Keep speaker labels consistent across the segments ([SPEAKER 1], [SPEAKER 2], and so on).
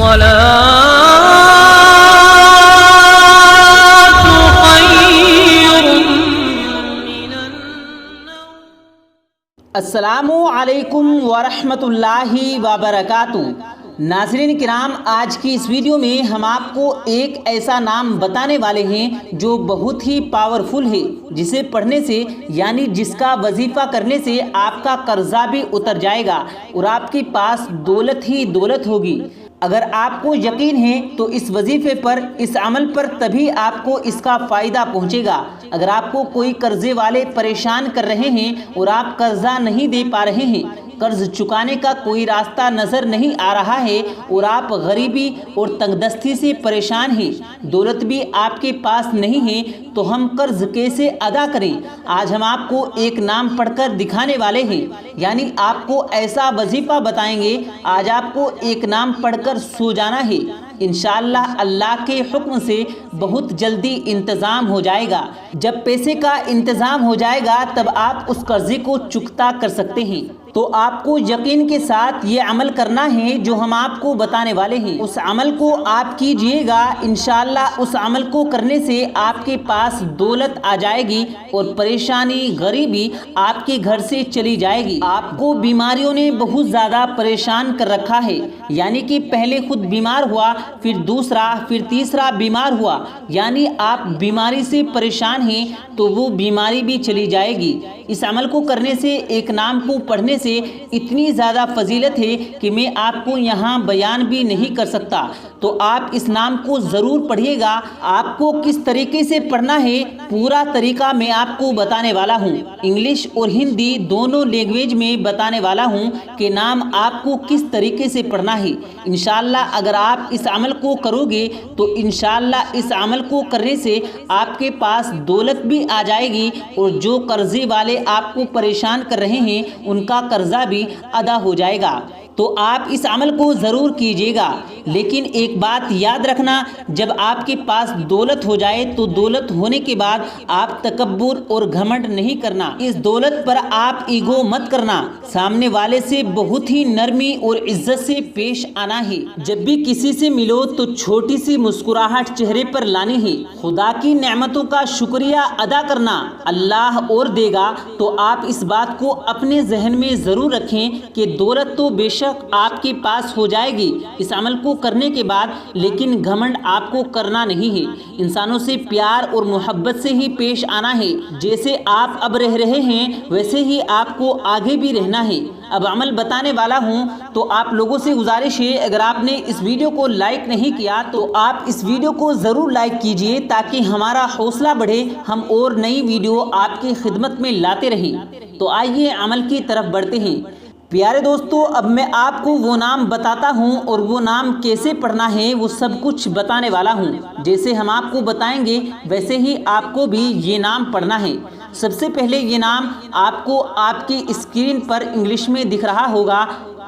[SPEAKER 1] الصلاة خير من النوم۔
[SPEAKER 2] السلام علیکم ورحمۃ اللہ وبرکاتہ۔ ناظرین کرام، آج کی اس ویڈیو میں ہم آپ کو ایک ایسا نام بتانے والے ہیں جو بہت ہی پاورفل ہے، جسے پڑھنے سے یعنی جس کا وظیفہ کرنے سے آپ کا قرضہ بھی اتر جائے گا اور آپ کے پاس دولت ہی دولت ہوگی۔ اگر آپ کو یقین ہے تو اس وظیفے پر، اس عمل پر، تبھی آپ کو اس کا فائدہ پہنچے گا۔ اگر آپ کو کوئی قرضے والے پریشان کر رہے ہیں اور آپ قرضہ نہیں دے پا رہے ہیں، قرض چکانے کا کوئی راستہ نظر نہیں آ رہا ہے اور آپ غریبی اور تنگ دستی سے پریشان ہیں، دولت بھی آپ کے پاس نہیں ہے، تو ہم قرض کیسے ادا کریں؟ آج ہم آپ کو ایک نام پڑھ کر دکھانے والے ہیں، یعنی آپ کو ایسا وظیفہ بتائیں گے۔ آج آپ کو ایک نام پڑھ کر سو جانا ہے، انشاءاللہ اللہ کے حکم سے بہت جلدی انتظام ہو جائے گا۔ جب پیسے کا انتظام ہو جائے گا تب آپ اس قرضے کو چکتا کر سکتے ہیں۔ تو آپ کو یقین کے ساتھ یہ عمل کرنا ہے جو ہم آپ کو بتانے والے ہیں۔ اس عمل کو آپ کیجئے گا، انشاءاللہ اس عمل کو کرنے سے آپ کے پاس دولت آ جائے گی اور پریشانی، غریبی آپ کے گھر سے چلی جائے گی۔ آپ کو بیماریوں نے بہت زیادہ پریشان کر رکھا ہے، یعنی کہ پہلے خود بیمار ہوا، پھر دوسرا، پھر تیسرا بیمار ہوا، یعنی آپ بیماری سے پریشان ہیں تو وہ بیماری بھی چلی جائے گی۔ اس عمل کو کرنے سے، ایک نام کو پڑھنے سے اتنی زیادہ فضیلت ہے کہ میں آپ کو یہاں بیان بھی نہیں کر سکتا۔ تو آپ اس نام کو ضرور پڑھیے گا۔ آپ کو کس طریقے سے پڑھنا ہے پورا طریقہ میں آپ کو بتانے والا ہوں، انگلش اور ہندی دونوں لینگویج میں بتانے والا ہوں کہ نام آپ کو کس طریقے سے پڑھنا ہے۔ انشاءاللہ اگر آپ اس عمل کو کرو گے تو انشاءاللہ اس عمل کو کرنے سے آپ کے پاس دولت بھی آ جائے گی اور جو قرضے والے آپ کو پریشان کر رہے ہیں ان کا قرضہ بھی ادا ہو جائے گا۔ تو آپ اس عمل کو ضرور کیجیے گا، لیکن ایک بات یاد رکھنا، جب آپ کے پاس دولت ہو جائے تو دولت ہونے کے بعد آپ تکبر اور گھمنڈ نہیں کرنا، اس دولت پر آپ ایگو مت کرنا، سامنے والے سے بہت ہی نرمی اور عزت سے پیش آنا ہے۔ جب بھی کسی سے ملو تو چھوٹی سی مسکراہٹ چہرے پر لانی ہے، خدا کی نعمتوں کا شکریہ ادا کرنا، اللہ اور دے گا۔ تو آپ اس بات کو اپنے ذہن میں ضرور رکھیں کہ دولت تو بے شک آپ کے پاس ہو جائے گی اس عمل کو کرنے کے بعد، لیکن گھمنڈ آپ کو کرنا نہیں ہے۔ انسانوں سے پیار اور محبت سے ہی پیش آنا ہے، جیسے آپ اب رہ رہے ہیں ویسے ہی آپ کو آگے بھی رہنا ہے۔ اب عمل بتانے والا ہوں تو آپ لوگوں سے گزارش ہے، اگر آپ نے اس ویڈیو کو لائک نہیں کیا تو آپ اس ویڈیو کو ضرور لائک کیجئے تاکہ ہمارا حوصلہ بڑھے، ہم اور نئی ویڈیو آپ کی خدمت میں لاتے رہیں۔ تو آئیے عمل کی طرف بڑھتے ہیں۔ پیارے دوستو، اب میں آپ کو وہ نام بتاتا ہوں اور وہ نام کیسے پڑھنا ہے وہ سب کچھ بتانے والا ہوں۔ جیسے ہم آپ کو بتائیں گے ویسے ہی آپ کو بھی یہ نام پڑھنا ہے۔ سب سے پہلے یہ نام آپ کو آپ کی اسکرین پر انگلش میں دکھ رہا ہوگا،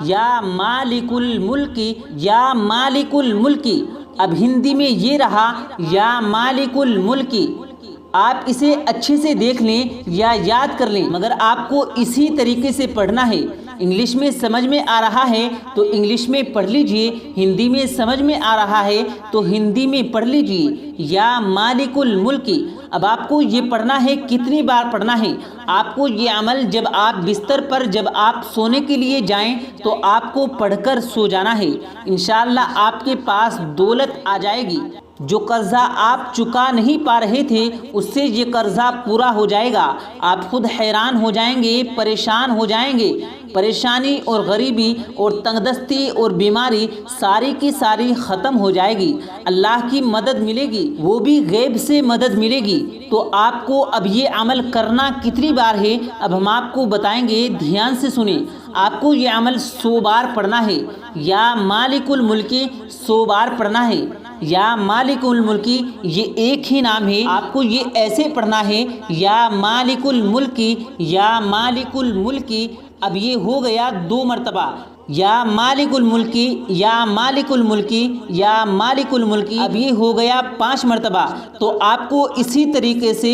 [SPEAKER 2] یا مالک الملک، یا مالک الملک۔ اب ہندی میں یہ رہا یا مالک الملک۔ آپ اسے اچھے سے دیکھ لیں یا یاد کر لیں، مگر آپ کو اسی طریقے سے پڑھنا ہے۔ انگلش میں سمجھ میں آ رہا ہے تو انگلش میں پڑھ لیجئے، ہندی میں سمجھ میں آ رہا ہے تو ہندی میں پڑھ لیجئے، یا مالک الملک۔ اب آپ کو یہ پڑھنا ہے، کتنی بار پڑھنا ہے؟ آپ کو یہ عمل جب آپ بستر پر، جب آپ سونے کے لیے جائیں تو آپ کو پڑھ کر سو جانا ہے، انشاءاللہ آپ کے پاس دولت آ جائے گی۔ جو قرضہ آپ چکا نہیں پا رہے تھے اس سے یہ قرضہ پورا ہو جائے گا، آپ خود حیران ہو جائیں گے، پریشان ہو جائیں گے۔ پریشانی اور غریبی اور تنگ دستی اور بیماری ساری کی ساری ختم ہو جائے گی، اللہ کی مدد ملے گی، وہ بھی غیب سے مدد ملے گی۔ تو آپ کو اب یہ عمل کرنا کتنی بار ہے اب ہم آپ کو بتائیں گے، دھیان سے سنیں۔ آپ کو یہ عمل 100 بار پڑھنا ہے، یا مالک الملک 100 بار پڑھنا ہے۔ یا مالک الملک یہ ایک ہی نام ہے، آپ کو یہ ایسے پڑھنا ہے، یا مالک الملک، یا مالک الملک۔ اب یہ ہو گیا 2 مرتبہ، یا مالک الملک، یا مالک الملک، یا مالک الملک۔ اب یہ ہو گیا 5 مرتبہ۔ تو آپ کو اسی طریقے سے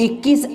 [SPEAKER 2] 21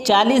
[SPEAKER 2] 40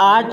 [SPEAKER 2] 8,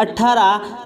[SPEAKER 2] 18,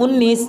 [SPEAKER 2] 19,